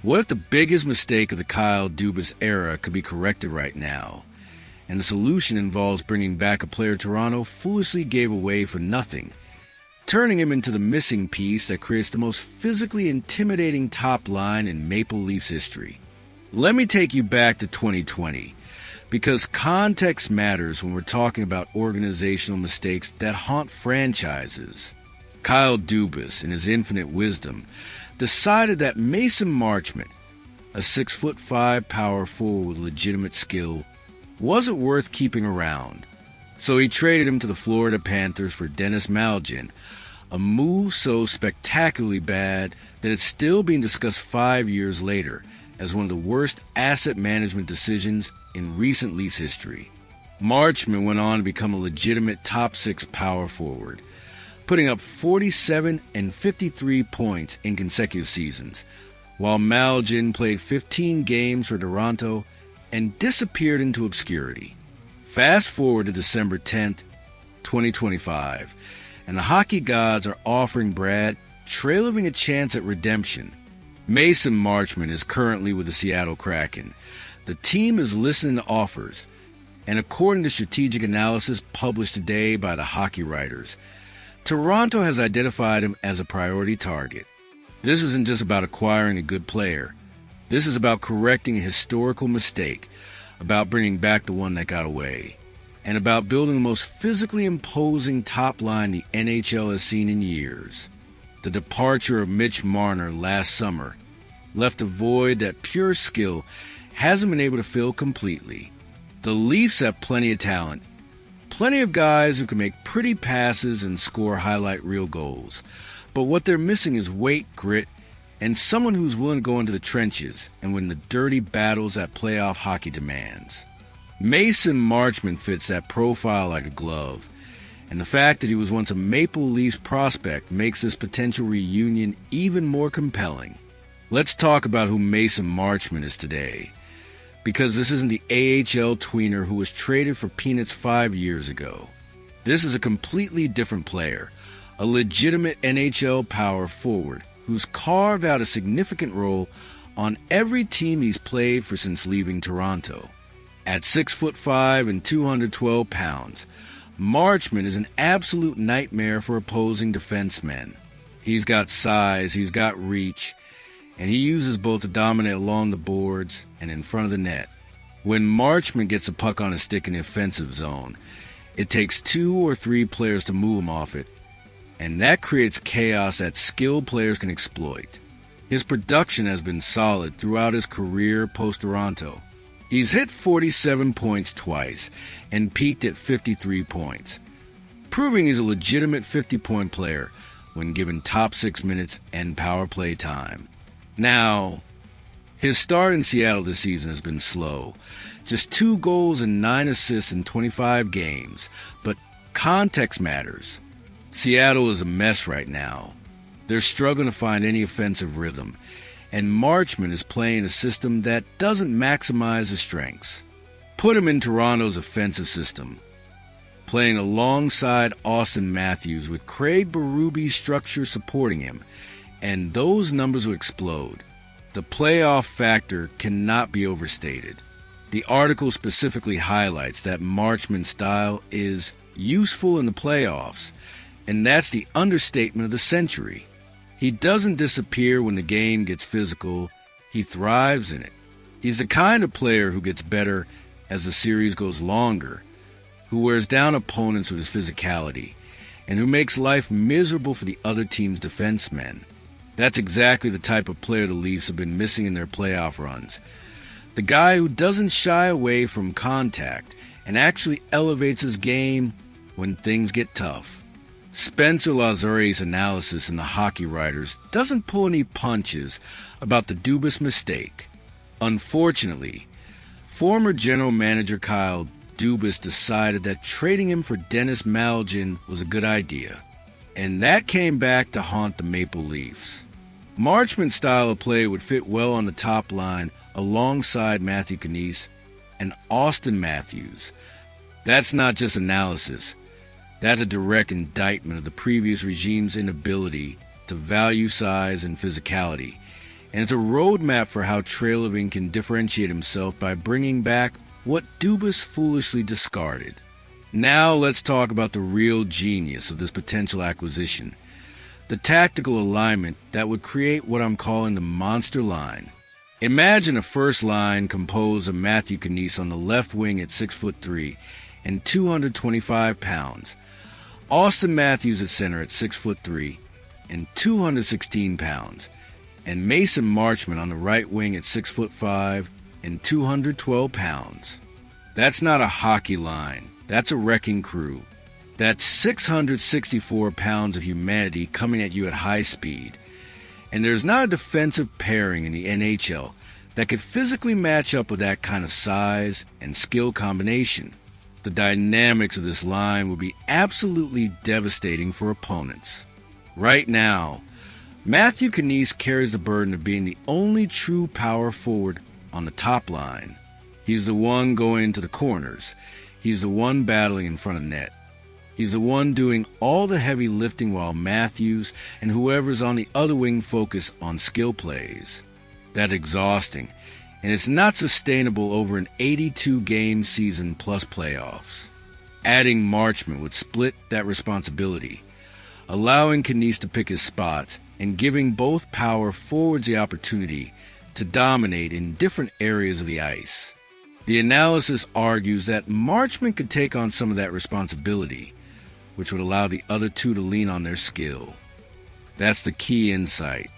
What if the biggest mistake of the Kyle Dubas era could be corrected right now? And the solution involves bringing back a player Toronto foolishly gave away for nothing, turning him into the missing piece that creates the most physically intimidating top line in Maple Leafs history. Let me take you back to 2020, because context matters when we're talking about organizational mistakes that haunt franchises. Kyle Dubas, in his infinite wisdom, decided that Mason Marchment, a 6'5" power forward with legitimate skill, wasn't worth keeping around. So he traded him to the Florida Panthers for Denis Malgin, a move so spectacularly bad that it's still being discussed 5 years later as one of the worst asset management decisions in recent Leafs history. Marchment went on to become a legitimate top 6 power forward, putting up 47 and 53 points in consecutive seasons, while Malgin played 15 games for Toronto and disappeared into obscurity. Fast forward to December 10th, 2025, and the hockey gods are offering Brad Treliving a chance at redemption. Mason Marchment is currently with the Seattle Kraken. The team is listening to offers, and according to strategic analysis published today by the hockey writers, Toronto has identified him as a priority target. This isn't just about acquiring a good player. This is about correcting a historical mistake, about bringing back the one that got away, and about building the most physically imposing top line the NHL has seen in years. The departure of Mitch Marner last summer left a void that pure skill hasn't been able to fill completely. The Leafs have plenty of talent, plenty of guys who can make pretty passes and score highlight reel goals, but what they're missing is weight, grit, and someone who's willing to go into the trenches and win the dirty battles that playoff hockey demands. Mason Marchment fits that profile like a glove, and the fact that he was once a Maple Leafs prospect makes this potential reunion even more compelling. Let's talk about who Mason Marchment is today, because this isn't the AHL tweener who was traded for peanuts 5 years ago. This is a completely different player, a legitimate NHL power forward who's carved out a significant role on every team he's played for since leaving Toronto. At 6'5" and 212 pounds, Marchment is an absolute nightmare for opposing defensemen. He's got size, he's got reach, and he uses both to dominate along the boards and in front of the net. When Marchment gets a puck on a stick in the offensive zone, it takes 2 or 3 players to move him off it, and that creates chaos that skilled players can exploit. His production has been solid throughout his career post-Toronto. He's hit 47 points twice and peaked at 53 points, proving he's a legitimate 50-point player when given top 6 minutes and power play time. Now, his start in Seattle this season has been slow. Just 2 goals and 9 assists in 25 games, but context matters. Seattle is a mess right now. They're struggling to find any offensive rhythm, and Marchment is playing a system that doesn't maximize his strengths. Put him in Toronto's offensive system, playing alongside Auston Matthews with Craig Berube's structure supporting him, and those numbers will explode. The playoff factor cannot be overstated. The article specifically highlights that Marchment's style is useful in the playoffs, and that's the understatement of the century. He doesn't disappear when the game gets physical, he thrives in it. He's the kind of player who gets better as the series goes longer, who wears down opponents with his physicality, and who makes life miserable for the other team's defensemen. That's exactly the type of player the Leafs have been missing in their playoff runs. The guy who doesn't shy away from contact and actually elevates his game when things get tough. Spencer Lazare's analysis in the Hockey Writers doesn't pull any punches about the Dubas mistake. Unfortunately, former general manager Kyle Dubas decided that trading him for Denis Malgin was a good idea, and that came back to haunt the Maple Leafs. Marchment's style of play would fit well on the top line alongside Matthew Knies and Auston Matthews. That's not just analysis. That's a direct indictment of the previous regime's inability to value size and physicality, and it's a roadmap for how Treliving can differentiate himself by bringing back what Dubas foolishly discarded. Now let's talk about the real genius of this potential acquisition, the tactical alignment that would create what I'm calling the monster line. Imagine a first line composed of Matthew Knies on the left wing at 6'3" and 225 pounds, Auston Matthews at center at 6'3" and 216 pounds, and Mason Marchment on the right wing at 6'5" and 212 pounds. That's not a hockey line. That's a wrecking crew. That's 664 pounds of humanity coming at you at high speed. And there's not a defensive pairing in the NHL that could physically match up with that kind of size and skill combination. The dynamics of this line would be absolutely devastating for opponents. Right now, Matthew Knies carries the burden of being the only true power forward on the top line. He's the one going into the corners. He's the one battling in front of net. He's the one doing all the heavy lifting while Matthews and whoever's on the other wing focus on skill plays. That's exhausting, and it's not sustainable over an 82-game season plus playoffs. Adding Marchment would split that responsibility, allowing Knies to pick his spots and giving both power forwards the opportunity to dominate in different areas of the ice. The analysis argues that Marchment could take on some of that responsibility, which would allow the other two to lean on their skill. That's the key insight.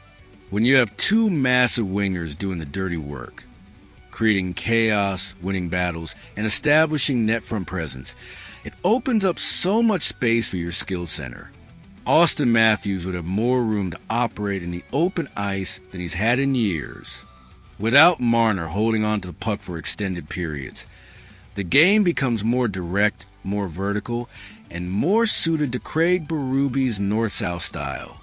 When you have two massive wingers doing the dirty work, creating chaos, winning battles, and establishing net front presence, it opens up so much space for your skill center. Auston Matthews would have more room to operate in the open ice than he's had in years. Without Marner holding on to the puck for extended periods, the game becomes more direct, more vertical, and more suited to Craig Berube's north-south style.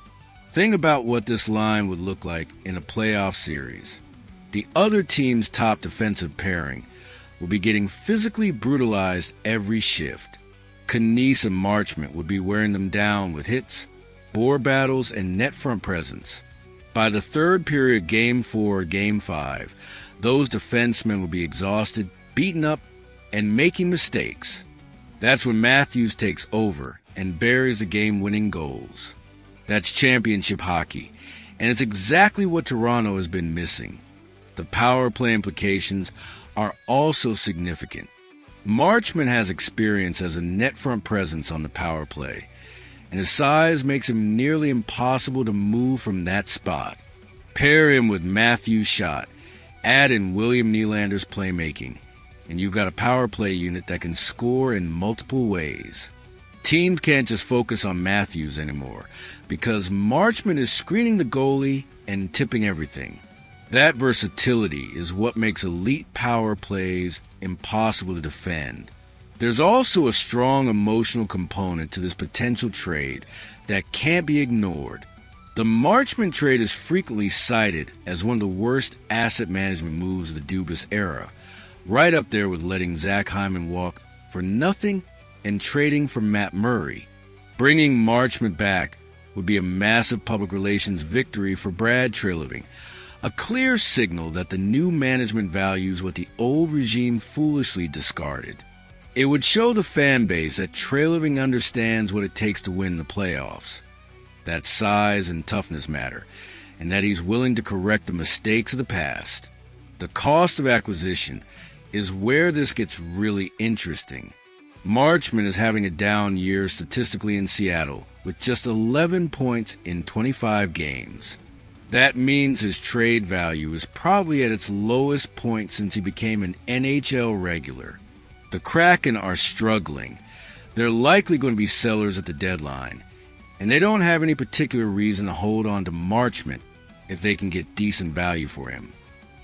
Think about what this line would look like in a playoff series. The other team's top defensive pairing will be getting physically brutalized every shift. Knies and Marchment would be wearing them down with hits, bore battles, and net front presence. By the third period, Game 4 or Game 5, those defensemen will be exhausted, beaten up, and making mistakes. That's when Matthews takes over and buries the game-winning goals. That's championship hockey, and it's exactly what Toronto has been missing. The power play implications are also significant. Marchment has experience as a net front presence on the power play, and his size makes him nearly impossible to move from that spot. Pair him with Matthews' shot, add in William Nylander's playmaking, and you've got a power play unit that can score in multiple ways. Teams can't just focus on Matthews anymore, because Marchment is screening the goalie and tipping everything. That versatility is what makes elite power plays impossible to defend. There's also a strong emotional component to this potential trade that can't be ignored. The Marchment trade is frequently cited as one of the worst asset management moves of the Dubas era, right up there with letting Zach Hyman walk for nothing and trading for Matt Murray. Bringing Marchment back would be a massive public relations victory for Brad Treliving, a clear signal that the new management values what the old regime foolishly discarded. It would show the fan base that Treliving understands what it takes to win the playoffs, that size and toughness matter, and that he's willing to correct the mistakes of the past. The cost of acquisition is where this gets really interesting. Marchment is having a down year statistically in Seattle, with just 11 points in 25 games. That means his trade value is probably at its lowest point since he became an NHL regular. The Kraken are struggling. They're likely going to be sellers at the deadline, and they don't have any particular reason to hold on to Marchment if they can get decent value for him.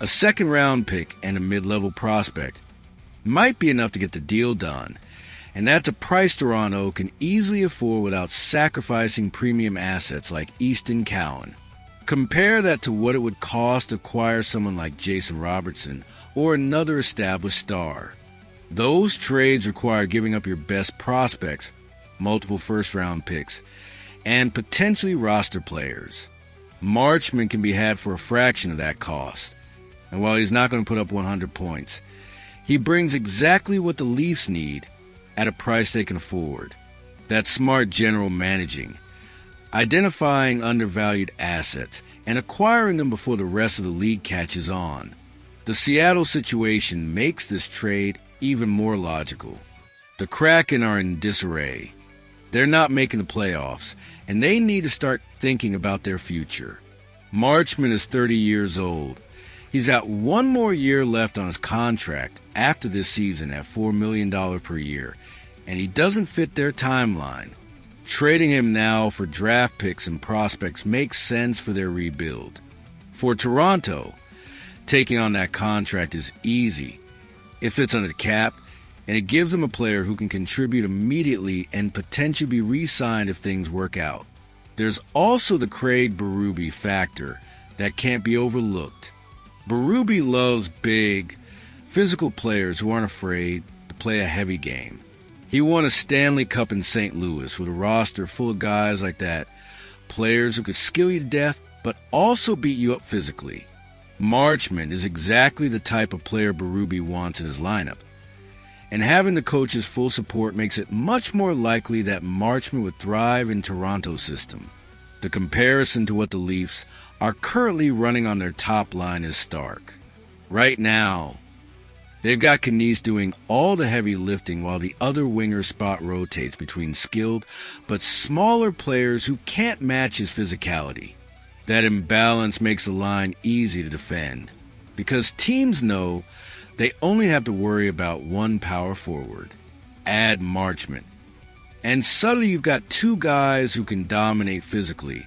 A second-round pick and a mid-level prospect might be enough to get the deal done, and that's a price Toronto can easily afford without sacrificing premium assets like Easton Cowan. Compare that to what it would cost to acquire someone like Jason Robertson or another established star. Those trades require giving up your best prospects, multiple first-round picks, and potentially roster players. Marchment can be had for a fraction of that cost. And while he's not going to put up 100 points, he brings exactly what the Leafs need at a price they can afford. That's smart general managing, identifying undervalued assets, and acquiring them before the rest of the league catches on. The Seattle situation makes this trade even more logical. The Kraken are in disarray. They're not making the playoffs, and they need to start thinking about their future. Marchment is 30 years old. He's got one more year left on his contract after this season at $4 million per year, and he doesn't fit their timeline. Trading him now for draft picks and prospects makes sense for their rebuild. For Toronto, taking on that contract is easy. It fits under the cap, and it gives them a player who can contribute immediately and potentially be re-signed if things work out. There's also the Craig Berube factor that can't be overlooked. Berube loves big, physical players who aren't afraid to play a heavy game. He won a Stanley Cup in St. Louis with a roster full of guys like that, players who could skill you to death but also beat you up physically. Marchment is exactly the type of player Berube wants in his lineup, and having the coach's full support makes it much more likely that Marchment would thrive in Toronto's system. The comparison to what the Leafs are currently running on their top line is stark. Right now, they've got Knies doing all the heavy lifting while the other winger spot rotates between skilled but smaller players who can't match his physicality. That imbalance makes the line easy to defend, because teams know they only have to worry about one power forward. Add Marchment, and suddenly you've got two guys who can dominate physically,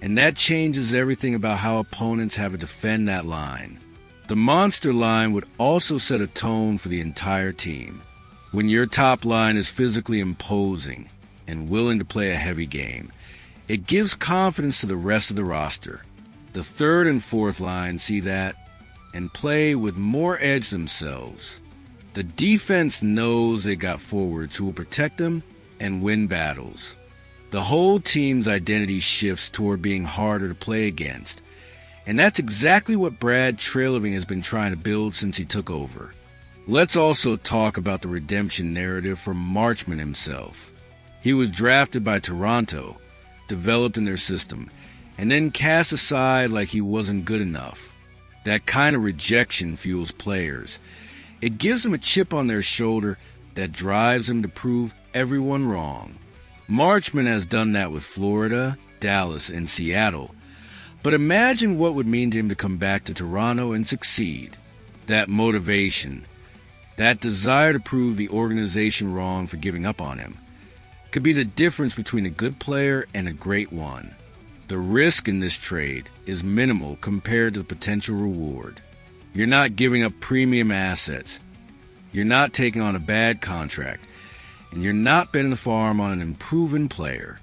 and that changes everything about how opponents have to defend that line. The monster line would also set a tone for the entire team. When your top line is physically imposing and willing to play a heavy game, it gives confidence to the rest of the roster. The third and fourth line see that and play with more edge themselves. The defense knows they got forwards who will protect them and win battles. The whole team's identity shifts toward being harder to play against, and that's exactly what Brad Treliving has been trying to build since he took over. Let's also talk about the redemption narrative for Marchment himself. He was drafted by Toronto, developed in their system, and then cast aside like he wasn't good enough. That kind of rejection fuels players. It gives them a chip on their shoulder that drives them to prove everyone wrong. Marchment has done that with Florida, Dallas, and Seattle. But imagine what it would mean to him to come back to Toronto and succeed. That motivation, that desire to prove the organization wrong for giving up on him, could be the difference between a good player and a great one. The risk in this trade is minimal compared to the potential reward. You're not giving up premium assets. You're not taking on a bad contract. And you're not betting the farm on an improving player.